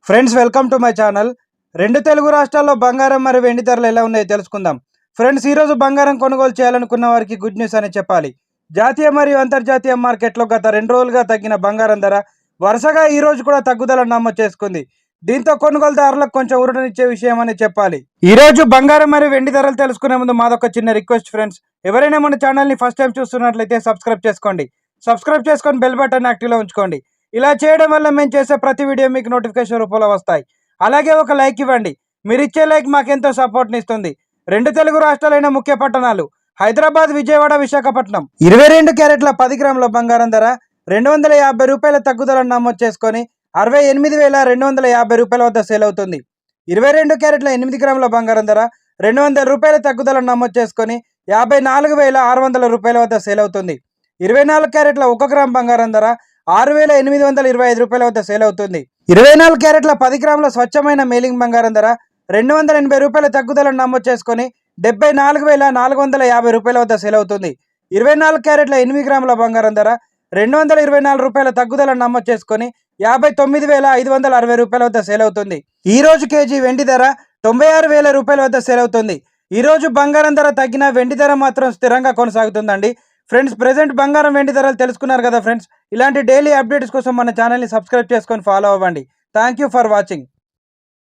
Friends welcome to my channel. రెండు తెలుగు రాష్ట్రాల్లో బంగారం మరియు వెండి ధరలు ఎలా ఉన్నాయో తెలుసుకుందాం. ఫ్రెండ్స్, ఈరోజు బంగారం కొనుగోలు చేయాలనుకున్న వారికి గుడ్ న్యూస్ అని చెప్పాలి. జాతీయ మరియు అంతర్జాతీయ మార్కెట్లో గత 2 రోజులుగా తగ్గిన బంగారం ధర వరుసగా ఈ రోజు కూడా తగ్గుదల నమోదు చేసుకుంది. దీంతో కొనుగోలుదారులకు కొంచెం ఊరటనిచ్చే విషయం అని చెప్పాలి. ఈ రోజు బంగారం మరియు వెండి ధరలు తెలుసుకునే ముందు మాదొక చిన్న రిక్వెస్ట్ ఫ్రెండ్స్, ఎవరైనా మన ఛానల్ని ఫస్ట్ టైం చూస్తున్నట్లయితే సబ్స్క్రైబ్ చేసుకోండి. సబ్స్క్రైబ్ చేసుకొని బెల్ బటన్ యాక్టివ్లో ఉంచుకోండి. ఇలా చేయడం వల్ల మేము చేసే ప్రతి వీడియో మీకు నోటిఫికేషన్ రూపంలో వస్తాయి. అలాగే ఒక లైక్ ఇవ్వండి. మీరు ఇచ్చే లైక్ మాకెంతో సపోర్ట్ని ఇస్తుంది. రెండు తెలుగు రాష్ట్రాలైన ముఖ్య పట్టణాలు హైదరాబాద్, విజయవాడ, విశాఖపట్నం 22 క్యారెట్ల 10 గ్రాముల బంగారం ధర 250 రూపాయల తగ్గుదలను నమోదు చేసుకొని 68,250 రూపాయల వద్ద సేల్ అవుతుంది. 22 క్యారెట్ల 8 గ్రాముల బంగారం ధర 200 రూపాయల తగ్గుదలను నమోదు చేసుకొని 54,600 రూపాయల వద్ద సేల్ అవుతుంది. 24 క్యారెట్ల 1 గ్రామ్ బంగారం ధర 6,825 రూపాయల వద్ద సేల్ అవుతుంది. 24 క్యారెట్ల 10 గ్రాముల స్వచ్ఛమైన మేలింగ్ బంగారం ధర 280 రూపాయల తగ్గుదలను నమోదు చేసుకొని 74,450 రూపాయల వద్ద సేల్ అవుతుంది. 24 క్యారెట్ల 8 గ్రాముల బంగారం ధర 224 రూపాయల తగ్గుదలను నమోదు చేసుకొని 59,560 రూపాయల వద్ద సేల్ అవుతుంది. ఈ రోజు కేజీ వెండి ధర 96,000 రూపాయల వద్ద సేల్ అవుతుంది. ఈ రోజు బంగారం ధర తగ్గిన వెండి ధర మాత్రం స్థిరంగా కొనసాగుతుందండి. ఫ్రెండ్స్, ప్రెజెంట్ బంగారం వెండి ధరలు తెలుసుకున్నారు కదా ఫ్రెండ్స్. ఇలాంటి డైలీ అప్డేట్స్ కోసం మన ఛానల్ని సబ్స్క్రైబ్ చేసుకొని ఫాలో అవ్వండి. Thank you for watching.